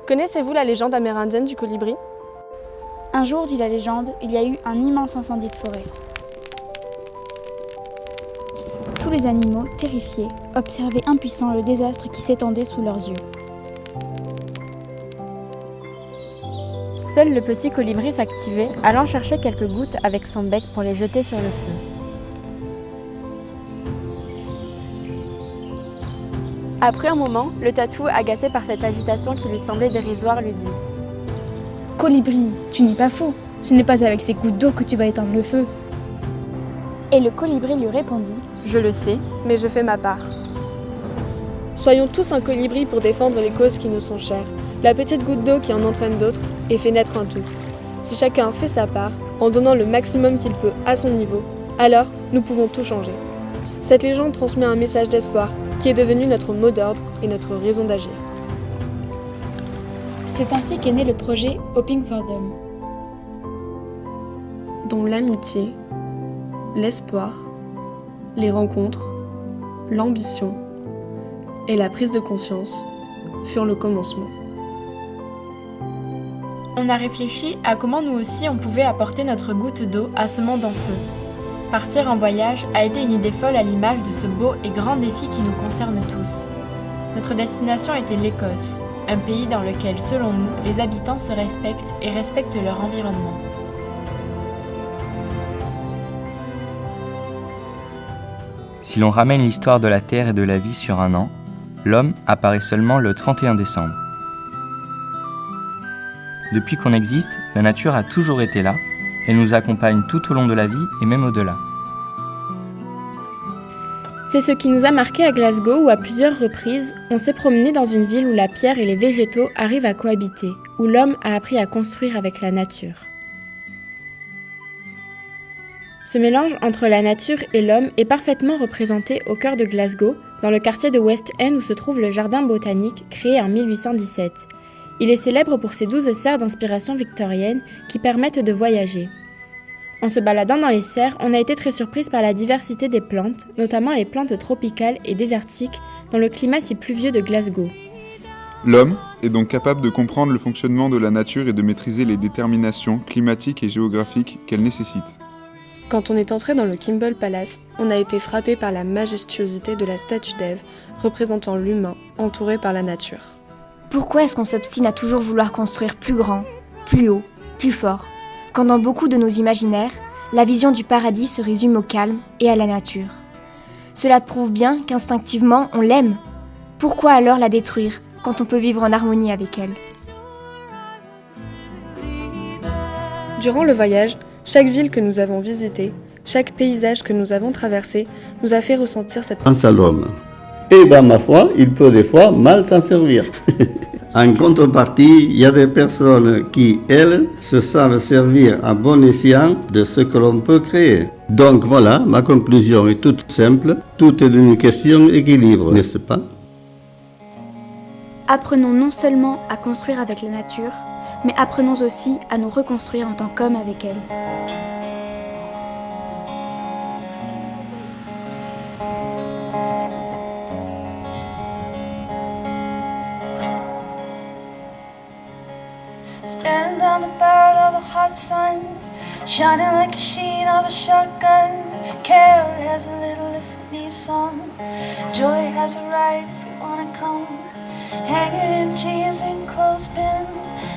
Connaissez-vous la légende amérindienne du colibri ? Un jour, dit la légende, il y a eu un immense incendie de forêt. Tous les animaux, terrifiés, observaient impuissants le désastre qui s'étendait sous leurs yeux. Seul le petit colibri s'activait, allant chercher quelques gouttes avec son bec pour les jeter sur le feu. Après un moment, le tatou, agacé par cette agitation qui lui semblait dérisoire, lui dit « Colibri, tu n'es pas fou, ce n'est pas avec ces gouttes d'eau que tu vas éteindre le feu. » Et le colibri lui répondit « Je le sais, mais je fais ma part. Soyons tous un colibri pour défendre les causes qui nous sont chères, la petite goutte d'eau qui en entraîne d'autres et fait naître un tout. Si chacun fait sa part, en donnant le maximum qu'il peut à son niveau, alors nous pouvons tout changer. » Cette légende transmet un message d'espoir qui est devenu notre mot d'ordre et notre raison d'agir. C'est ainsi qu'est né le projet Hoping for Them, dont l'amitié, l'espoir, les rencontres, l'ambition et la prise de conscience furent le commencement. On a réfléchi à comment nous aussi on pouvait apporter notre goutte d'eau à ce monde en feu. Partir en voyage a été une idée folle à l'image de ce beau et grand défi qui nous concerne tous. Notre destination était l'Écosse, un pays dans lequel, selon nous, les habitants se respectent et respectent leur environnement. Si l'on ramène l'histoire de la Terre et de la vie sur un an, l'homme apparaît seulement le 31 décembre. Depuis qu'on existe, la nature a toujours été là. Elle nous accompagne tout au long de la vie et même au-delà. C'est ce qui nous a marqué à Glasgow où à plusieurs reprises, on s'est promené dans une ville où la pierre et les végétaux arrivent à cohabiter, où l'homme a appris à construire avec la nature. Ce mélange entre la nature et l'homme est parfaitement représenté au cœur de Glasgow, dans le quartier de West End où se trouve le jardin botanique créé en 1817. Il est célèbre pour ses 12 serres d'inspiration victorienne qui permettent de voyager. En se baladant dans les serres, on a été très surprise par la diversité des plantes, notamment les plantes tropicales et désertiques dans le climat si pluvieux de Glasgow. L'homme est donc capable de comprendre le fonctionnement de la nature et de maîtriser les déterminations climatiques et géographiques qu'elle nécessite. Quand on est entré dans le Kimball Palace, on a été frappé par la majestuosité de la statue d'Ève, représentant l'humain entouré par la nature. Pourquoi est-ce qu'on s'obstine à toujours vouloir construire plus grand, plus haut, plus fort, quand dans beaucoup de nos imaginaires, la vision du paradis se résume au calme et à la nature ? Cela prouve bien qu'instinctivement, on l'aime. Pourquoi alors la détruire quand on peut vivre en harmonie avec elle ? Durant le voyage, chaque ville que nous avons visitée, chaque paysage que nous avons traversé, nous a fait ressentir cette pense à l'homme. Et ma foi, il peut des fois mal s'en servir. En contrepartie, il y a des personnes qui, elles, se savent servir à bon escient de ce que l'on peut créer. Donc voilà, ma conclusion est toute simple, tout est une question d'équilibre, n'est-ce pas ? Apprenons non seulement à construire avec la nature, mais apprenons aussi à nous reconstruire en tant qu'hommes avec elle. Standing down the barrel of a hot sun, shining like a sheen of a shotgun. Carol has a little if it needs some. Joy has a ride if you wanna come. Hanging in jeans and clothespin.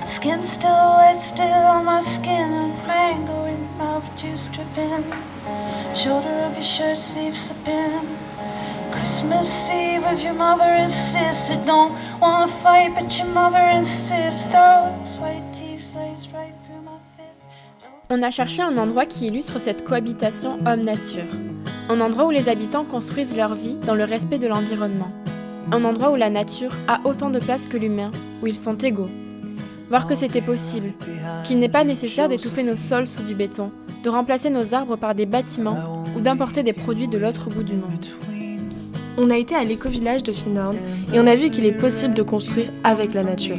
Skin still wet, still on my skin. And mango in mouth juice dripping. Shoulder of your shirt sleeve slipping. Christmas Eve if your mother insists. You don't wanna fight but your mother insists. Those white teeth slice right through my fist. On a cherché un endroit qui illustre cette cohabitation homme-nature. Un endroit où les habitants construisent leur vie dans le respect de l'environnement. Un endroit où la nature a autant de place que l'humain, où ils sont égaux. Voir que c'était possible, qu'il n'est pas nécessaire d'étouffer nos sols sous du béton, de remplacer nos arbres par des bâtiments ou d'importer des produits de l'autre bout du monde. On a été à l'éco-village de Finnhorn et on a vu qu'il est possible de construire avec la nature,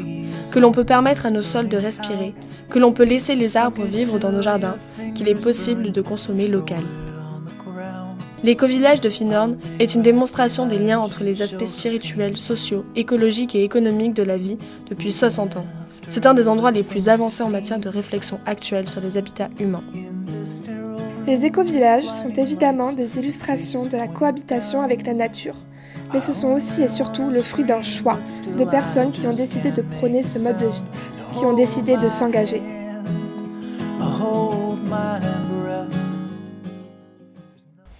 que l'on peut permettre à nos sols de respirer, que l'on peut laisser les arbres vivre dans nos jardins, qu'il est possible de consommer local. L'éco-village de Finorn est une démonstration des liens entre les aspects spirituels, sociaux, écologiques et économiques de la vie depuis 60 ans. C'est un des endroits les plus avancés en matière de réflexion actuelle sur les habitats humains. Les éco-villages sont évidemment des illustrations de la cohabitation avec la nature, mais ce sont aussi et surtout le fruit d'un choix de personnes qui ont décidé de prôner ce mode de vie, qui ont décidé de s'engager.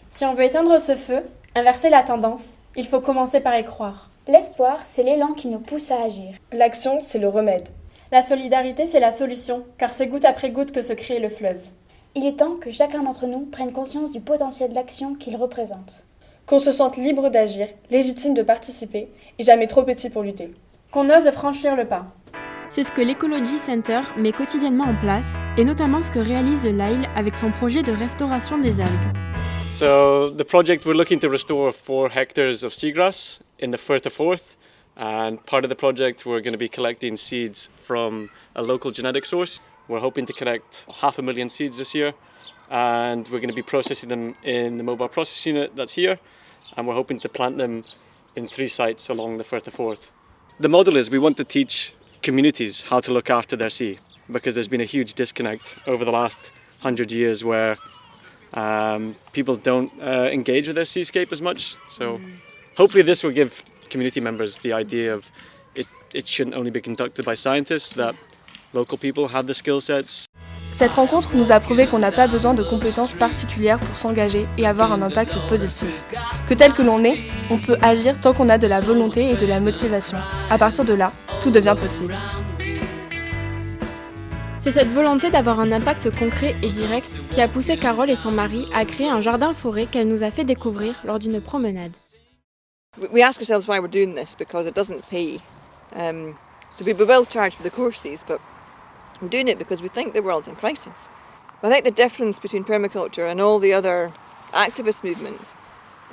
Si on veut éteindre ce feu, inverser la tendance, il faut commencer par y croire. L'espoir, c'est l'élan qui nous pousse à agir. L'action, c'est le remède. La solidarité, c'est la solution, car c'est goutte après goutte que se crée le fleuve. Il est temps que chacun d'entre nous prenne conscience du potentiel d'action qu'il représente. Qu'on se sente libre d'agir, légitime de participer, et jamais trop petit pour lutter. Qu'on ose franchir le pas. C'est ce que l'Ecology Center met quotidiennement en place, et notamment ce que réalise Lyle avec son projet de restauration des algues. So the project, we're looking to restore 4 hectares of seagrass in the Firth of Forth, and part of the project we're going to be collecting seeds from a local genetic source. We're hoping to collect 500,000 seeds this year, and we're going to be processing them in the mobile process unit that's here, and we're hoping to plant them in 3 sites along the Firth of Forth. The model is we want to teach communities how to look after their sea, because there's been a huge disconnect over the last 100 years where people don't engage with their seascape as much. So hopefully this will give community members the idea of it shouldn't only be conducted by scientists, that local people have the skill sets. Cette rencontre nous a prouvé qu'on n'a pas besoin de compétences particulières pour s'engager et avoir un impact positif. Que tel que l'on est, on peut agir tant qu'on a de la volonté et de la motivation. À partir de là, tout devient possible. C'est cette volonté d'avoir un impact concret et direct qui a poussé Carole et son mari à créer un jardin-forêt qu'elle nous a fait découvrir lors d'une promenade. We ask ourselves why we're doing this, because it doesn't pay. So we will charge for the courses, but we're doing it because we think the world's in crisis. I think the difference between permaculture and all the other activist movements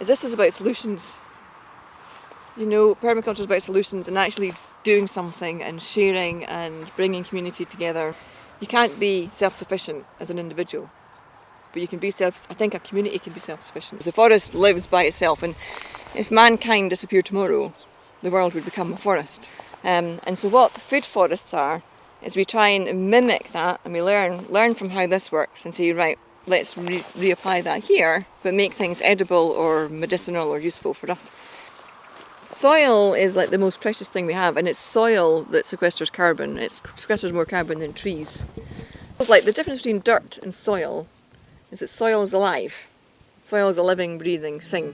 is this is about solutions. You know, permaculture is about solutions and actually doing something and sharing and bringing community together. You can't be self-sufficient as an individual, but you can be I think a community can be self-sufficient. The forest lives by itself, and if mankind disappeared tomorrow, the world would become a forest. And so what the food forests are, is we try and mimic that, and we learn from how this works and say, right, let's reapply that here, but make things edible or medicinal or useful for us. Soil is like the most precious thing we have, and it's soil that sequesters carbon. It sequesters more carbon than trees. Like the difference between dirt and soil is that soil is alive. Soil is a living, breathing thing.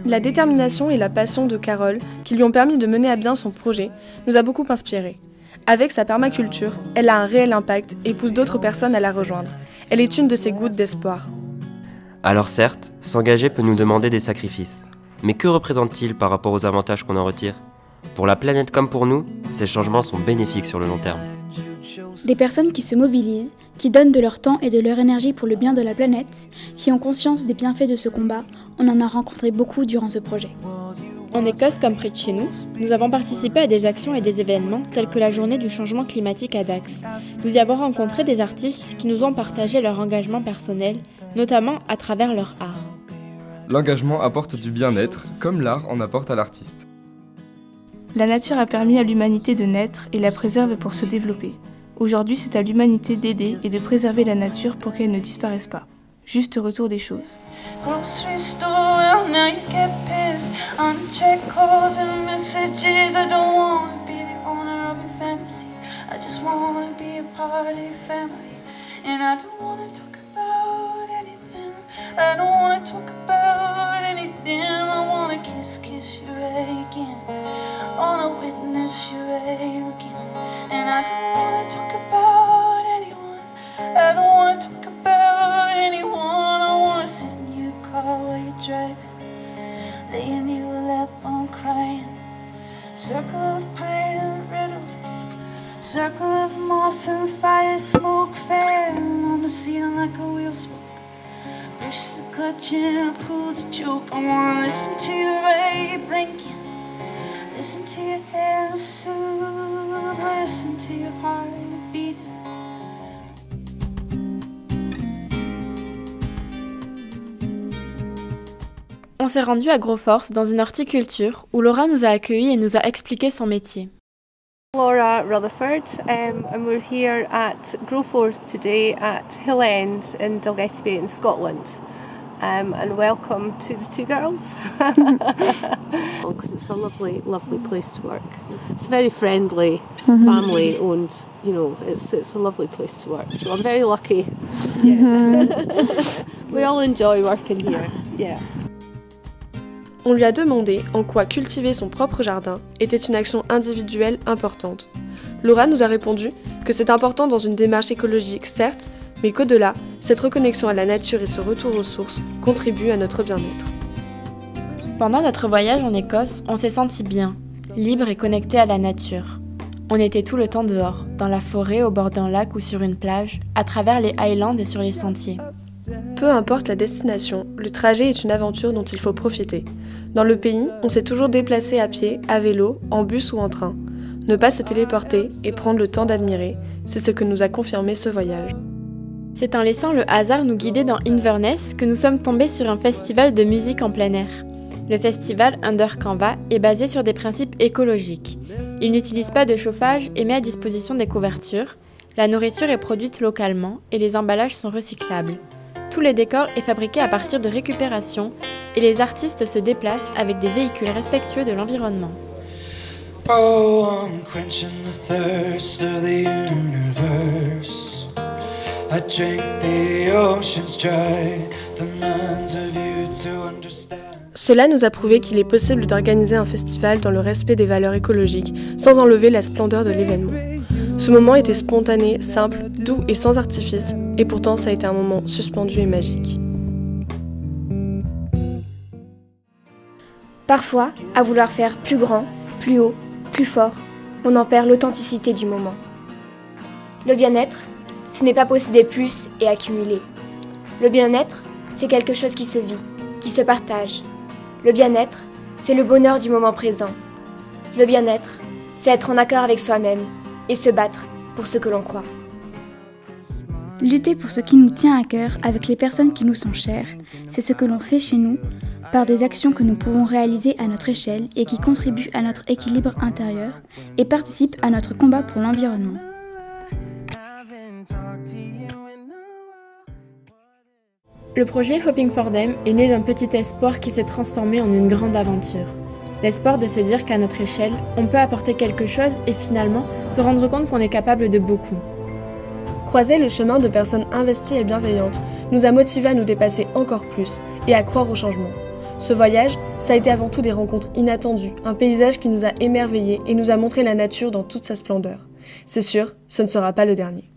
La détermination et la passion de Carole, qui lui ont permis de mener à bien son projet, nous a beaucoup inspirés. Avec sa permaculture, elle a un réel impact et pousse d'autres personnes à la rejoindre. Elle est une de ces gouttes d'espoir. Alors certes, s'engager peut nous demander des sacrifices. Mais que représente-t-il par rapport aux avantages qu'on en retire ? Pour la planète comme pour nous, ces changements sont bénéfiques sur le long terme. Des personnes qui se mobilisent, qui donnent de leur temps et de leur énergie pour le bien de la planète, qui ont conscience des bienfaits de ce combat, on en a rencontré beaucoup durant ce projet. En Écosse, comme près de chez nous, nous avons participé à des actions et des événements tels que la journée du changement climatique à Dax. Nous y avons rencontré des artistes qui nous ont partagé leur engagement personnel, notamment à travers leur art. L'engagement apporte du bien-être, comme l'art en apporte à l'artiste. La nature a permis à l'humanité de naître et la préserve pour se développer. Aujourd'hui, c'est à l'humanité d'aider et de préserver la nature pour qu'elle ne disparaisse pas. Juste retour des choses. Grocery store, well now you get pissed. Unchecked calls and messages. I don't wanna be the owner of your fantasy. I just wanna be a part of your family. And I don't wanna talk about anything. I don't wanna talk about anything. I wanna kiss you again. Wanna witness you again. And I don't wanna talk about anyone. I don't wanna talk about anyone. I wanna sit in your car while you're driving, laying in your lap, I'm crying. Circle of pine and riddle, circle of moss and fire, smoke fan on the ceiling like a wheel smoke. Push the clutch and I pull the choke. I wanna listen to your ray blinking, listen to your hands soothe, listen to your heart beating. s'est rendu à Grosforce dans une horticulture où Laura nous a accueillis et nous a expliqué son métier. Laura Rutherford, and we're here at Grosforth today at Hill End in Dalgety Bay in Scotland. And welcome to the two girls. Because it's a lovely, lovely place to work. It's very friendly, family owned. You know, it's a lovely place to work. So I'm very lucky. Yeah. We all enjoy working here. Yeah. On lui a demandé en quoi cultiver son propre jardin était une action individuelle importante. Laura nous a répondu que c'est important dans une démarche écologique, certes, mais qu'au-delà, cette reconnexion à la nature et ce retour aux sources contribuent à notre bien-être. Pendant notre voyage en Écosse, on s'est senti bien, libre et connecté à la nature. On était tout le temps dehors, dans la forêt, au bord d'un lac ou sur une plage, à travers les highlands et sur les sentiers. Peu importe la destination, le trajet est une aventure dont il faut profiter. Dans le pays, on s'est toujours déplacé à pied, à vélo, en bus ou en train. Ne pas se téléporter et prendre le temps d'admirer, c'est ce que nous a confirmé ce voyage. C'est en laissant le hasard nous guider dans Inverness que nous sommes tombés sur un festival de musique en plein air. Le festival Under Canva est basé sur des principes écologiques. Il n'utilise pas de chauffage et met à disposition des couvertures. La nourriture est produite localement et les emballages sont recyclables. Tout le décor est fabriqué à partir de récupération et les artistes se déplacent avec des véhicules respectueux de l'environnement. Oh, I'm quenching the thirst of the universe. I drink the oceans dry, the minds of you to understand. Cela nous a prouvé qu'il est possible d'organiser un festival dans le respect des valeurs écologiques, sans enlever la splendeur de l'événement. Ce moment était spontané, simple, doux et sans artifice, et pourtant ça a été un moment suspendu et magique. Parfois, à vouloir faire plus grand, plus haut, plus fort, on en perd l'authenticité du moment. Le bien-être, ce n'est pas posséder plus et accumuler. Le bien-être, c'est quelque chose qui se vit, qui se partage. Le bien-être, c'est le bonheur du moment présent. Le bien-être, c'est être en accord avec soi-même et se battre pour ce que l'on croit. Lutter pour ce qui nous tient à cœur avec les personnes qui nous sont chères, c'est ce que l'on fait chez nous par des actions que nous pouvons réaliser à notre échelle et qui contribuent à notre équilibre intérieur et participent à notre combat pour l'environnement. Le projet Hoping for Them est né d'un petit espoir qui s'est transformé en une grande aventure. L'espoir de se dire qu'à notre échelle, on peut apporter quelque chose et finalement se rendre compte qu'on est capable de beaucoup. Croiser le chemin de personnes investies et bienveillantes nous a motivés à nous dépasser encore plus et à croire au changement. Ce voyage, ça a été avant tout des rencontres inattendues, un paysage qui nous a émerveillés et nous a montré la nature dans toute sa splendeur. C'est sûr, ce ne sera pas le dernier.